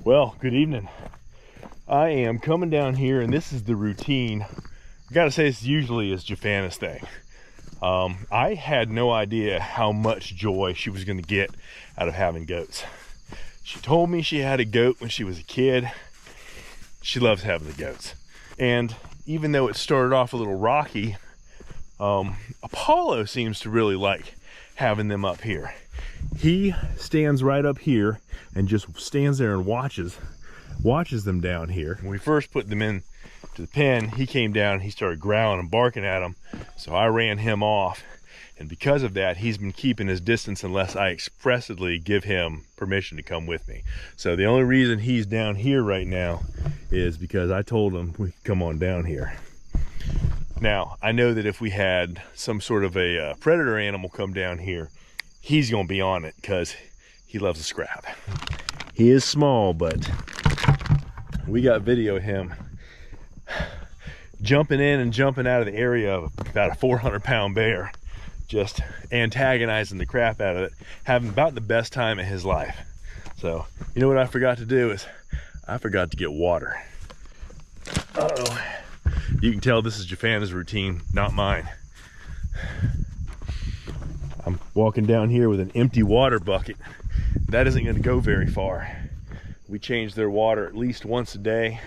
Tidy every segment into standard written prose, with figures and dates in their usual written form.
Well, good evening. I am coming down here, and this is the routine. I gotta say, this usually is Jafana's thing. I had no idea how much joy she was gonna get out of having goats. She told me she had a goat when she was a kid. She loves having the goats. And even though it started off a little rocky, Apollo seems to really like having them up here. He stands right up here and just stands there and watches them down here. When we first put them in to the pen, he came down and he started growling and barking at them. So I ran him off. And because of that, he's been keeping his distance unless I expressly give him permission to come with me. So the only reason he's down here right now is because I told him we could come on down here. Now, I know that if we had some sort of a predator animal come down here, he's gonna be on it because he loves a scrap. He is small, but we got video of him jumping in and jumping out of the area of about a 400-pound bear, just antagonizing the crap out of it, having about the best time of his life. So, you know what I forgot to do is I forgot to get water. Uh-oh. You can tell this is Jafana's routine, not mine. I'm walking down here with an empty water bucket. That isn't going to go very far. We change their water at least once a day,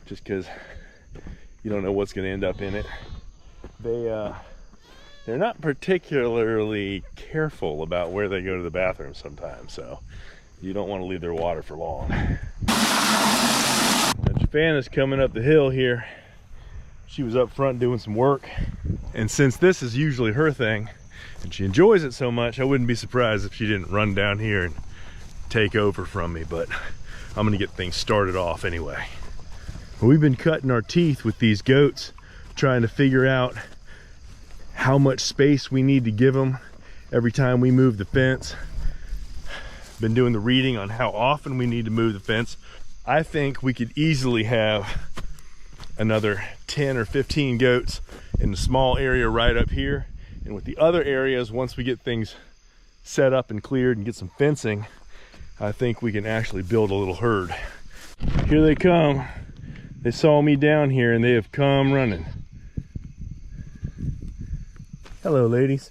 just because you don't know what's going to end up in it. They're not particularly careful about where they go to the bathroom sometimes, so you don't want to leave their water for long. Now, Jafana's coming up the hill here. She was up front doing some work, and since this is usually her thing and she enjoys it so much, I wouldn't be surprised if she didn't run down here and take over from me, but I'm gonna get things started off anyway. We've been cutting our teeth with these goats, trying to figure out how much space we need to give them every time we move the fence. Been doing the reading on how often we need to move the fence. I think we could easily have another 10 or 15 goats in the small area right up here. And with the other areas, once we get things set up and cleared and get some fencing, I think we can actually build a little herd. Here they come. They saw me down here and they have come running. Hello, ladies.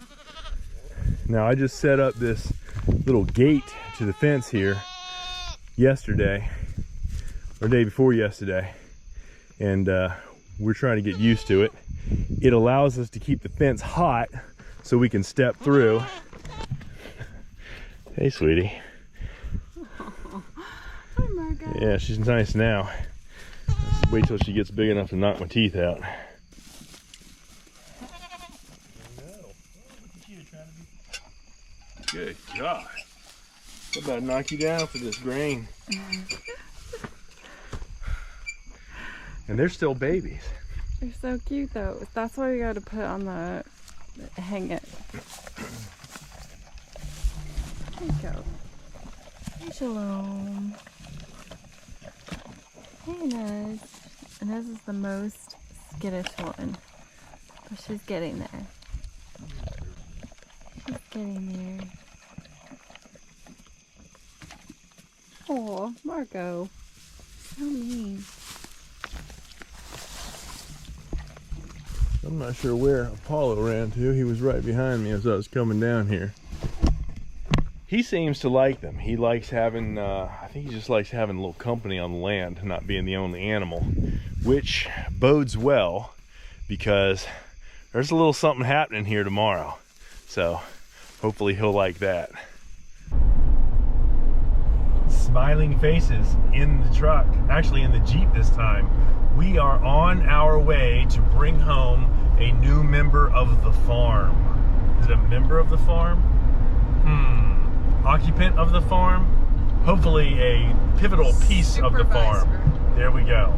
Now, I just set up this little gate to the fence here yesterday, or day before yesterday, and we're trying to get used to it. It allows us to keep the fence hot so we can step through. Hey, sweetie. Oh, hi, Margo. Yeah, she's nice now. Let's wait till she gets big enough to knock my teeth out. Good God. I'm about to knock you down for this grain. And they're still babies. They're so cute though. That's why we gotta put on the hang it. There you go. Hey, Shalom. Hey, Inez. Inez is the most skittish one, but she's getting there. She's getting there. Oh, Marco. So mean. I'm not sure where Apollo ran to. He was right behind me as I was coming down here. He seems to like them. He likes having, I think he just likes having a little company on the land, not being the only animal, which bodes well because there's a little something happening here tomorrow. So hopefully he'll like that. Smiling faces in the truck, actually in the Jeep this time. We are on our way to bring home a new member of the farm. Is it a member of the farm? Occupant of the farm? Hopefully a pivotal piece of the farm. There we go.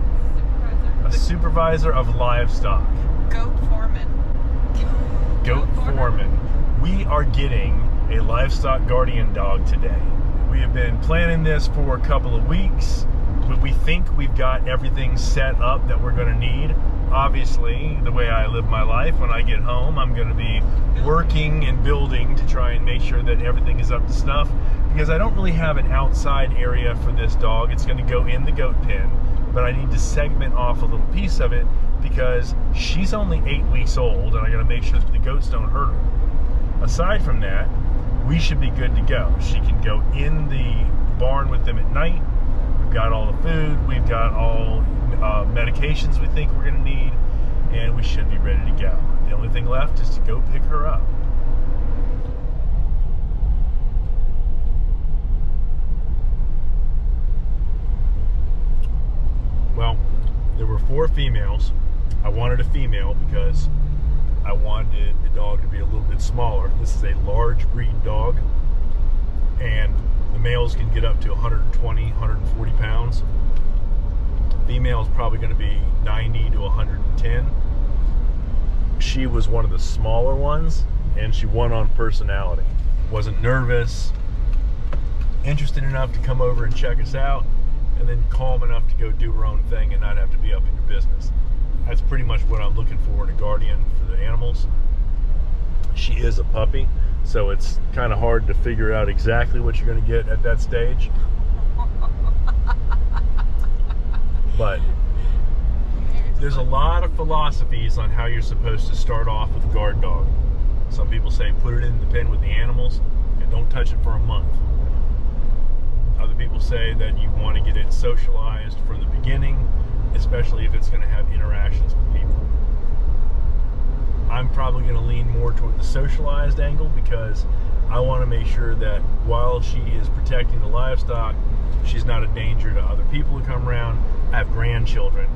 A supervisor of livestock. Goat foreman. Goat foreman. We are getting a livestock guardian dog today. We have been planning this for a couple of weeks, but we think we've got everything set up that we're going to need. Obviously, the way I live my life, when I get home, I'm going to be working and building to try and make sure that everything is up to snuff. because I don't really have an outside area for this dog. It's going to go in the goat pen, but I need to segment off a little piece of it because she's only 8 weeks old, and I got to make sure that the goats don't hurt her. Aside from that, we should be good to go. She can go in the barn with them at night. We've got all the food. We've got all medications we think we're going to need, and we should be ready to go. The only thing left is to go pick her up. Well, there were 4 females. I wanted a female because I wanted the dog to be a little bit smaller. This is a large breed dog, and the males can get up to 120, 140 pounds. Female is probably going to be 90 to 110. She was one of the smaller ones, and she won on personality. Wasn't nervous, interested enough to come over and check us out, and then calm enough to go do her own thing and not have to be up in your business. That's pretty much what I'm looking for in a guardian for the animals. She is a puppy, so it's kind of hard to figure out exactly what you're going to get at that stage. But there's a lot of philosophies on how you're supposed to start off with a guard dog. Some people say put it in the pen with the animals and don't touch it for a month. Other people say that you want to get it socialized from the beginning, especially if it's going to have interactions with people. I'm probably going to lean more toward the socialized angle because I want to make sure that while she is protecting the livestock, she's not a danger to other people who come around. I have grandchildren.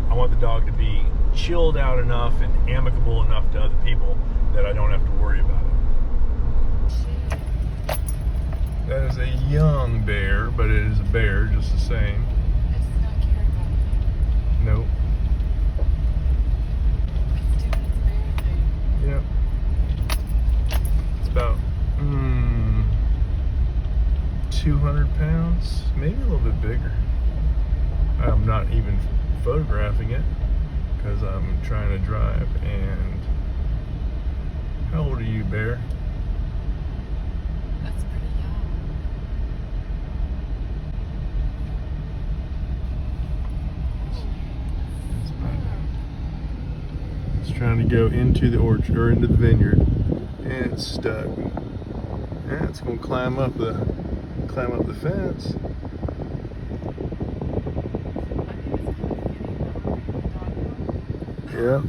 I want the dog to be chilled out enough and amicable enough to other people that I don't have to worry about it. That is a young bear, but it is a bear just the same. It does not care about it. Nope. It's doing its bear thing. Yep. It's about 200 pounds, maybe a little bit bigger. I'm not even photographing it because I'm trying to drive. And how old are you, bear? That's pretty young. It's trying to go into the orchard or into the vineyard, and it's stuck. Yeah, it's gonna climb up the fence. Yep.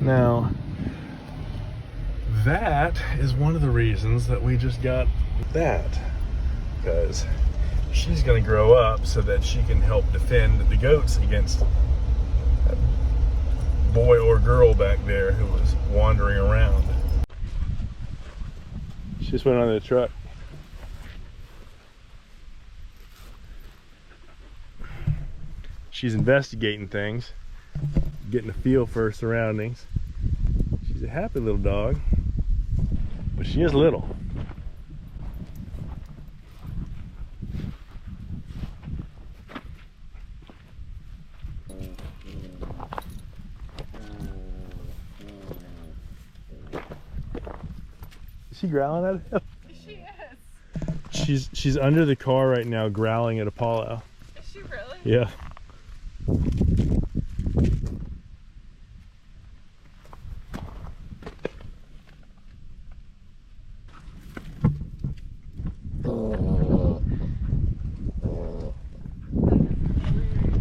Now, that is one of the reasons that we just got that, because she's going to grow up so that she can help defend the goats against that boy or girl back there who was wandering around. She just went on the truck. She's investigating things, getting a feel for her surroundings. She's a happy little dog, but she is little. Is she growling at him? She is. She's under the car right now growling at Apollo. Is she really? Yeah.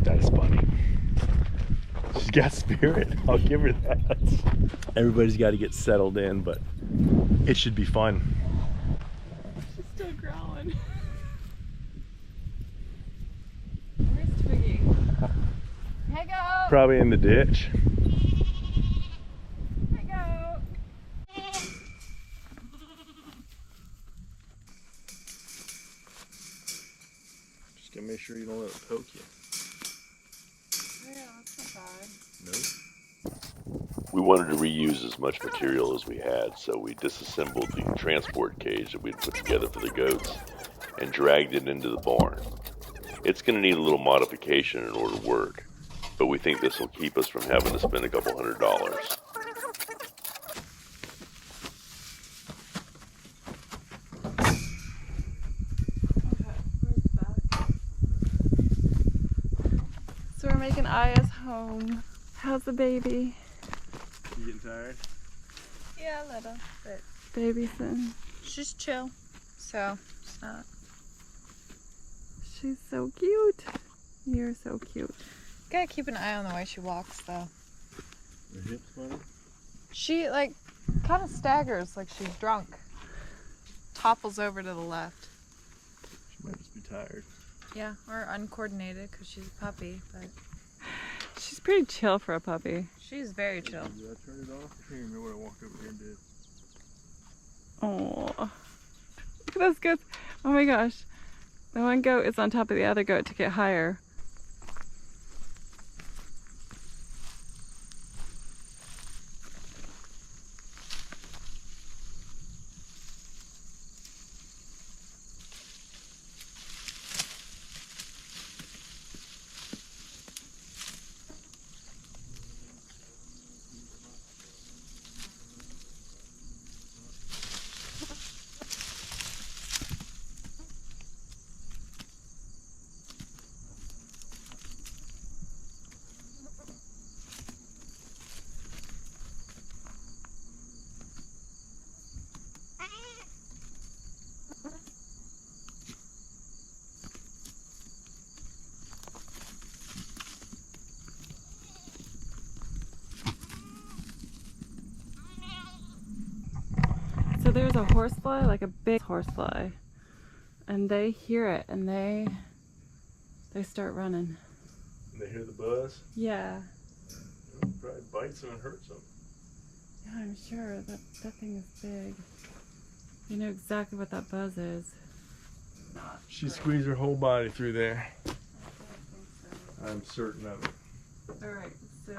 That's funny. She's got spirit. I'll give her that. Everybody's got to get settled in, but it should be fun. She's still growling. Where's Twiggy? Hey, go! Probably in the ditch. Hey, go! Just gotta make sure you don't let it poke you. Yeah, that's not bad. Nope. We wanted to reuse as much material as we had, so we disassembled the transport cage that we'd put together for the goats and dragged it into the barn. It's going to need a little modification in order to work, but we think this will keep us from having to spend a couple $100. making Aya's home. How's the baby? You getting tired? Yeah, a little, but Babysitting. she's chill. So, it's not. She's so cute. You're so cute. Gotta keep an eye on the way she walks, though. Your hips funny? She, like, kind of staggers like she's drunk. Topples over to the left. She might just be tired. Yeah, or uncoordinated because she's a puppy, but She's pretty chill for a puppy. she's very chill. Did I turn it off? I can't remember what I walked over here and did. Oh, look at those goats. Oh my gosh. The one goat is on top of the other goat to get higher. So there's a horsefly, like a big horsefly, and they hear it and they start running. They hear the buzz? Yeah. It probably bites them and hurts them. Yeah, I'm sure that thing is big. You know exactly what that buzz is. She squeezed her whole body through there. I'm certain of it. Alright, so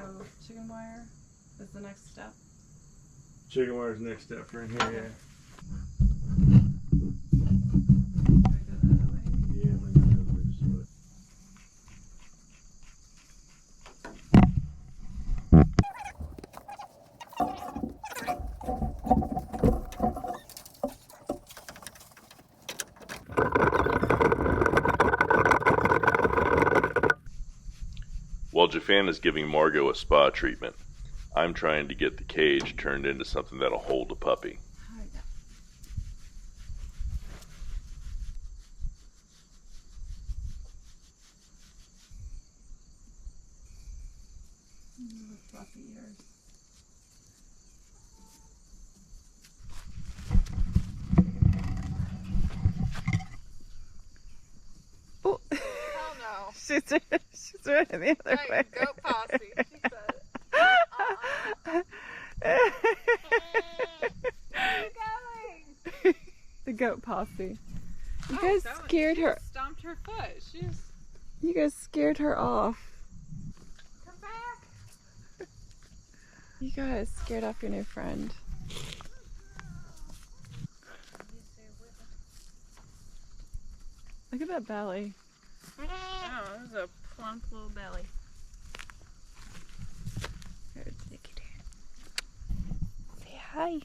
chicken wire is the next step. Chicken wire's next step for in here, yeah. Yeah, I'm gonna go the other way just a bit. While Jafan is giving Margot a spa treatment, I'm trying to get the cage turned into something that'll hold the puppy. Fluffy ears. Oh, Hell no. she's running the other way. Goat posse, she said. The goat posse. You guys scared her. Stomped her foot. You guys scared her off. Come back. You guys scared off your new friend. Look at that belly. Oh, there's a plump little belly. Say hi.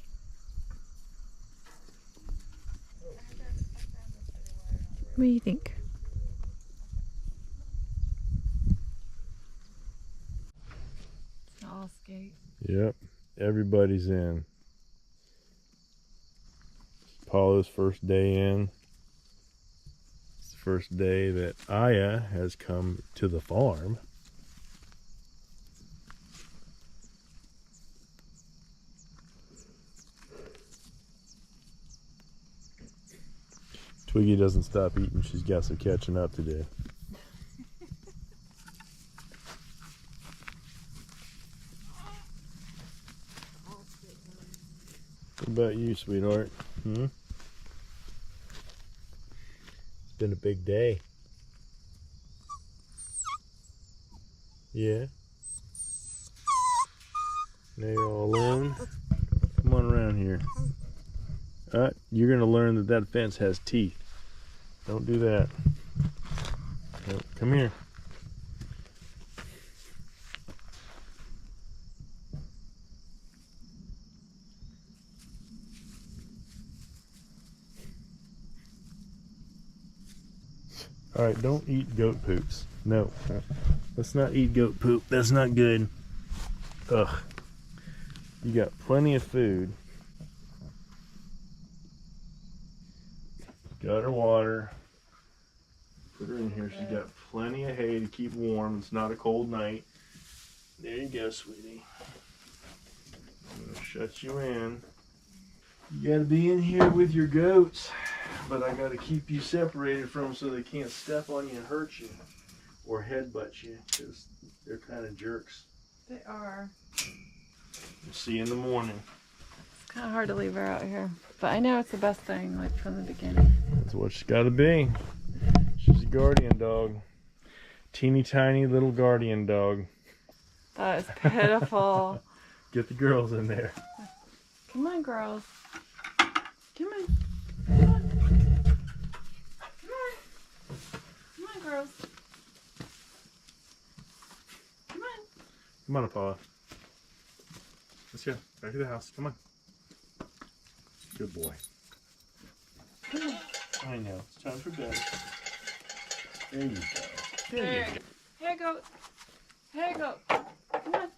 What do you think? All skate. Yep, everybody's in. Paula's first day in. It's the first day that Aya has come to the farm. Twiggy doesn't stop eating. She's got some catching up to do. What about you, sweetheart? Hmm? It's been a big day. Yeah? Now you're all alone? Come on around here. You're going to learn that that fence has teeth. Don't do that. No, come here. All right, don't eat goat poops. No, let's not eat goat poop. That's not good. Ugh. You got plenty of food. Got her water. Put her in here. She's got plenty of hay to keep warm. It's not a cold night. There you go, sweetie. I'm gonna shut you in. You gotta be in here with your goats, but I gotta keep you separated from them so they can't step on you and hurt you or headbutt you, because they're kind of jerks. They are. We'll see you in the morning. It's kind of hard to leave her out here, but I know it's the best thing, like from the beginning. That's what she's gotta be. She's a guardian dog. Teeny tiny little guardian dog. That is pitiful. Get the girls in there. Come on, girls. Come on. Come on. Come on. Come on, girls. Come on. Come on, Apollo. Let's go. Back to the house. Come on. Good boy. Come on. I know. It's time for bed. There you go. There you go. Here, goat. Here, goat. Come on.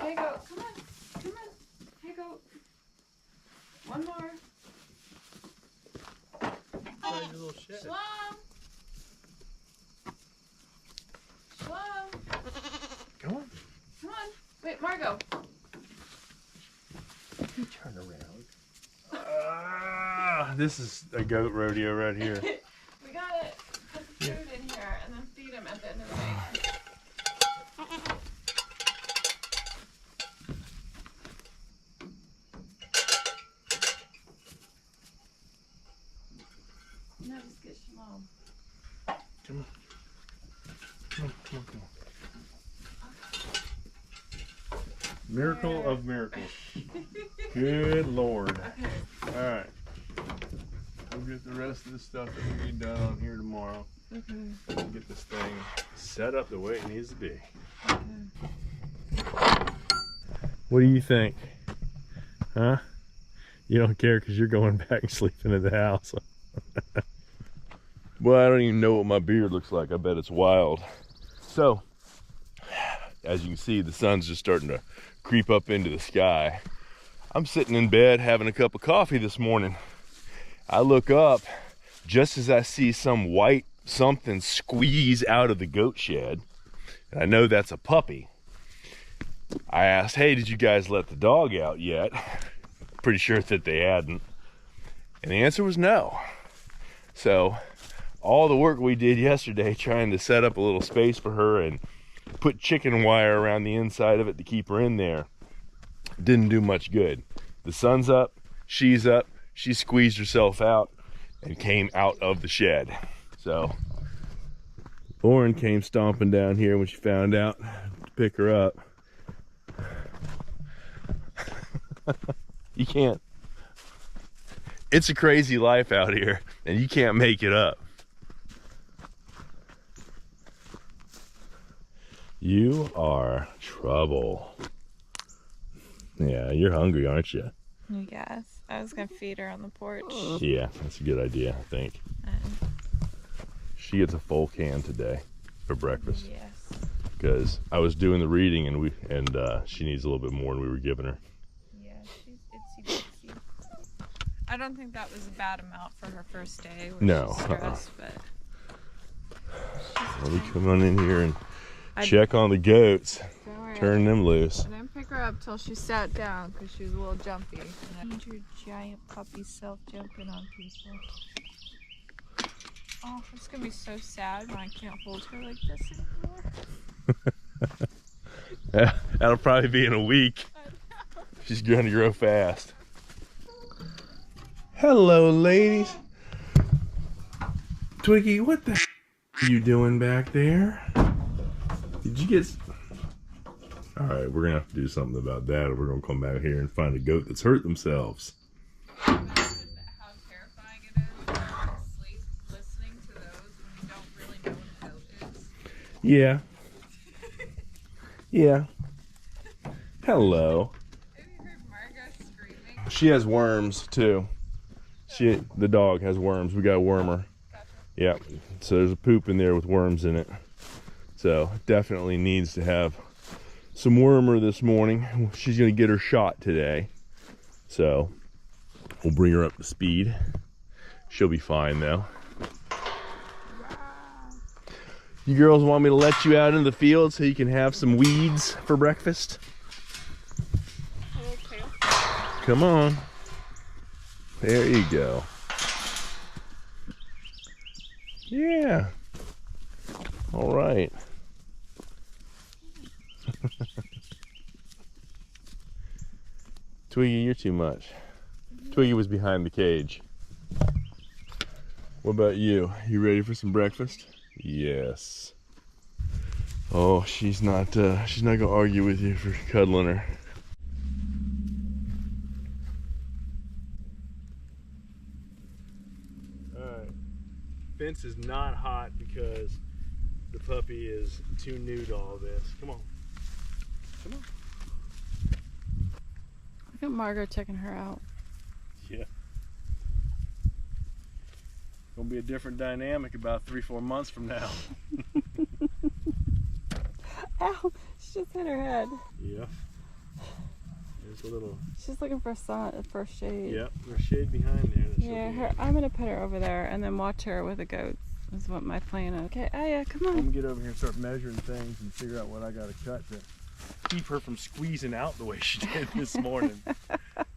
Here, goat. Come on. Come on. Here, goat. One more. Shalom. Shalom. Come on. Come on. Wait, Margot. You turn around. This is a goat rodeo right here. We gotta put the food in here and then feed him at the end of the day. No, just get Shalom. Come on. Come on, come on, come on. Miracle of miracles. Good Lord. Okay. Alright. We'll get the rest of the stuff that we need done on here tomorrow. Okay. We'll get this thing set up the way it needs to be. Okay. What do you think? Huh? You don't care because you're going back and sleeping in the house. Well, I don't even know what my beard looks like. I bet it's wild. So, as you can see, the sun's just starting to creep up into the sky. I'm sitting in bed having a cup of coffee this morning. I look up just as I see some white something squeeze out of the goat shed. And I know that's a puppy. I asked, hey, did you guys let the dog out yet? Pretty sure that they hadn't. And the answer was no. So all the work we did yesterday trying to set up a little space for her and put chicken wire around the inside of it to keep her in there didn't do much good. The sun's up, she's up, she squeezed herself out and came out of the shed. So Lauren came stomping down here when she found out to pick her up. You can't. It's a crazy life out here and you can't make it up. You are trouble. Yeah, you're hungry, aren't you? Yes. I was gonna feed her on the porch. Yeah, that's a good idea, I think. She gets a full can today for breakfast. Yes. Because I was doing the reading and she needs a little bit more than we were giving her. Yeah, she's itsy bitsy. I don't think that was a bad amount for her first day. No. She's stressed, but Let me come on in here and check on the goats. Turn them loose. I didn't pick her up till she sat down because she was a little jumpy. I need your giant puppy self jumping on people. Oh, it's gonna be so sad when I can't hold her like this anymore. That'll probably be in a week. She's gonna grow fast. Hello, ladies. Twiggy, what the are you doing back there? Did you get... All right, we're gonna have to do something about that, or we're gonna come back here and find a goat that's hurt themselves. Imagine how terrifying it is to fall asleep listening to those when you don't really know what a goat is. Yeah. Yeah. Hello. Have you heard Margot screaming? She has worms too. The dog has worms. We got a wormer. Gotcha. Yep. So there's a poop in there with worms in it. So definitely needs to have some wormer this morning. She's gonna get her shot today. So we'll bring her up to speed. She'll be fine though. You girls want me to let you out in the field so you can have some weeds for breakfast? Okay. Come on. There you go. Yeah. All right. Twiggy, you're too much. Twiggy was behind the cage. What about you? You ready for some breakfast? Yes. Oh, she's not gonna argue with you for cuddling her. Alright. Fence is not hot because the puppy is too new to all this. Come on. Come on. Look at Margaret checking her out. Yeah. Gonna be a different dynamic about 3-4 months from now. Ow! She just hit her head. Yeah. There's a little. She's looking for sun, for shade. Yep, there's shade behind there. That Yeah, I'm gonna put her over there and then watch her with the goats. Is what my plan is. Okay, Aya, come I'm on. gonna get over here and start measuring things and figure out what I gotta cut to keep her from squeezing out the way she did this morning.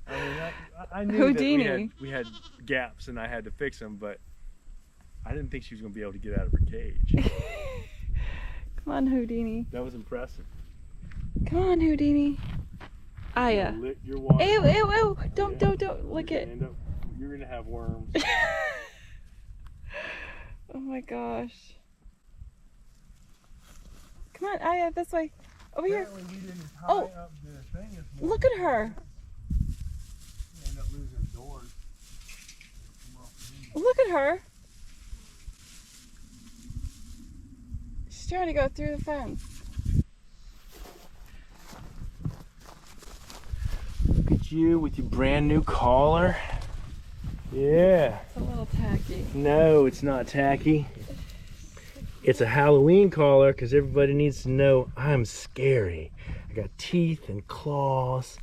I mean, I knew Houdini. that we had gaps and I had to fix them, but I didn't think she was gonna be able to get out of her cage. Come on, Houdini. That was impressive. Come on, Houdini. Aya. Lick your water. Ew, ew, ew. Don't lick You're it. gonna end up- You're gonna have worms. Oh my gosh. Come on, Aya, this way. Over here. Apparently you didn't tie Oh. up the thing this morning. Look at her. You end up losing doors. Look at her. She's trying to go through the fence. Look at you with your brand new collar. Yeah. It's a little tacky. No, it's not tacky. It's a Halloween collar because everybody needs to know I'm scary. I got teeth and claws.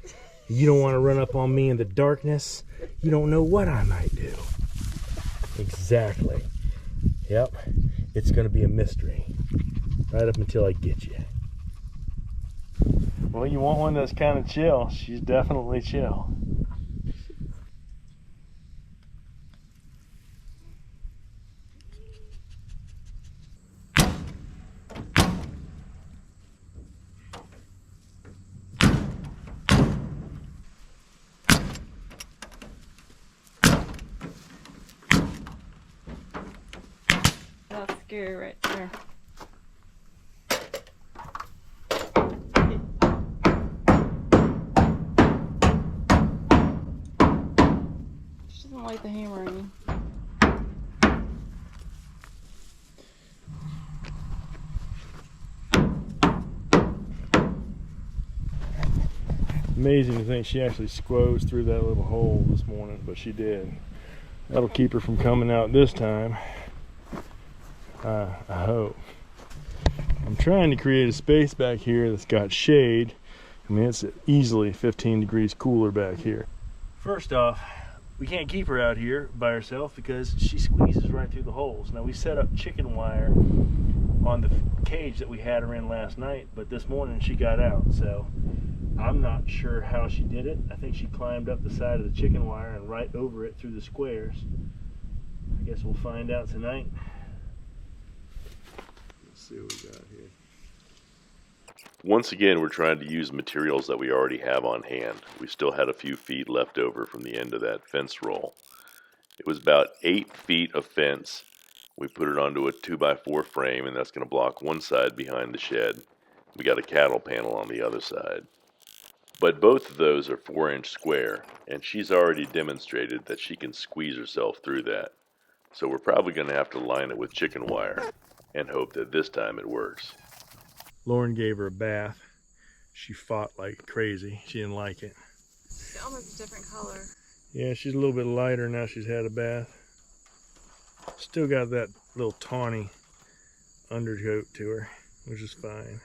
You don't want to run up on me in the darkness. You don't know what I might do. Exactly. Yep. It's going to be a mystery. Right up until I get you. Well, you want one that's kind of chill. She's definitely chill. That's scary right there. She doesn't like the hammering. Amazing to think she actually squoze through that little hole this morning, but she did. That'll keep her from coming out this time. I hope. I'm trying to create a space back here that's got shade. I mean, it's easily 15 degrees cooler back here. First off, we can't keep her out here by herself because she squeezes right through the holes. Now, we set up chicken wire on the cage that we had her in last night, but this morning she got out, so I'm not sure how she did it. I think she climbed up the side of the chicken wire and right over it through the squares. I guess we'll find out tonight. Let's see what we got here. Once again, we're trying to use materials that we already have on hand. We still had a few feet left over from the end of that fence roll. It was about 8 feet of fence. We put it onto a 2x4 frame, and that's going to block one side behind the shed. We got a cattle panel on the other side. But both of those are 4-inch square, and she's already demonstrated that she can squeeze herself through that. So we're probably going to have to line it with chicken wire and hope that this time it works. Lauren gave her a bath. She fought like crazy. She didn't like it. It's almost a different color. Yeah, she's a little bit lighter now she's had a bath. Still got that little tawny undercoat to her, which is fine.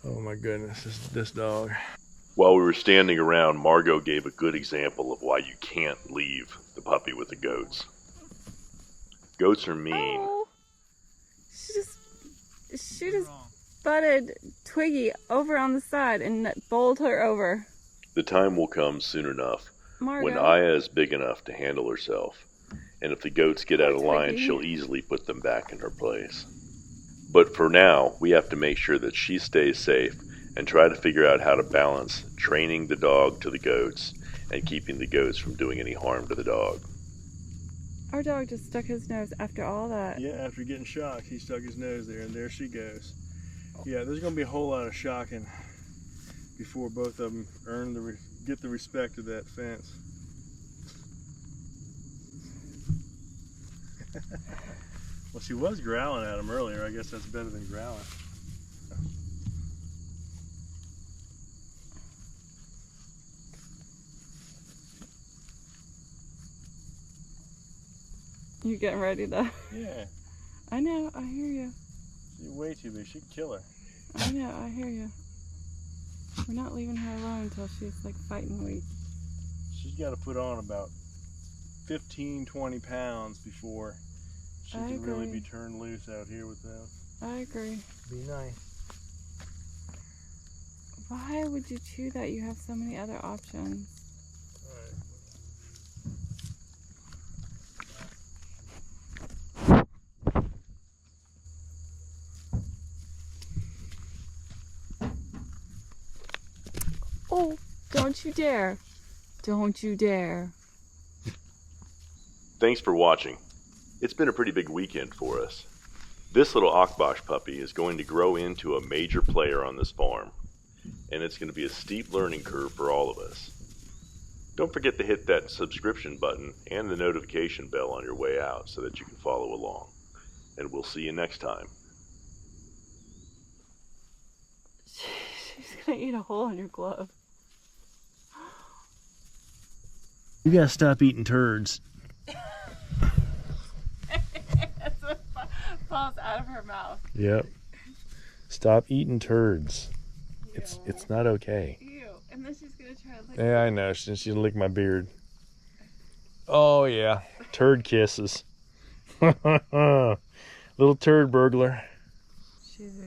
Oh my goodness, this dog. While we were standing around, Margot gave a good example of why you can't leave the puppy with the goats. Goats are mean. Oh, she just butted Twiggy over on the side and bowled her over. The time will come soon enough Margot. when Aya is big enough to handle herself, and if the goats get out of line, Twiggy. she'll easily put them back in her place. But for now, we have to make sure that she stays safe and try to figure out how to balance training the dog to the goats and keeping the goats from doing any harm to the dog. Our dog just stuck his nose after all that. Yeah, after getting shocked, he stuck his nose there, and there she goes. Yeah, there's going to be a whole lot of shocking before both of them get the respect of that fence. Well, she was growling at him earlier. I guess that's better than growling. You getting ready to? Yeah, I know, I hear you. she's way too big. She'd kill her. I know, I hear you. We're not leaving her alone until she's like fighting weak. She's got to put on about 15, 20 pounds before she I can really agree. be turned loose out here with them. I agree. Be nice. Why would you chew that? You have so many other options. Oh, don't you dare. Don't you dare. Thanks for watching. It's been a pretty big weekend for us. This little Akbash puppy is going to grow into a major player on this farm, and it's going to be a steep learning curve for all of us. Don't forget to hit that subscription button and the notification bell on your way out so that you can follow along. And we'll see you next time. She's gonna eat a hole in your glove. You gotta stop eating turds. That's what falls out of her mouth. Yep. Stop eating turds. It's not okay. Ew. And then she's gonna try to lick. Yeah, I know. She'll lick my beard. Oh yeah, turd kisses. Little turd burglar. She's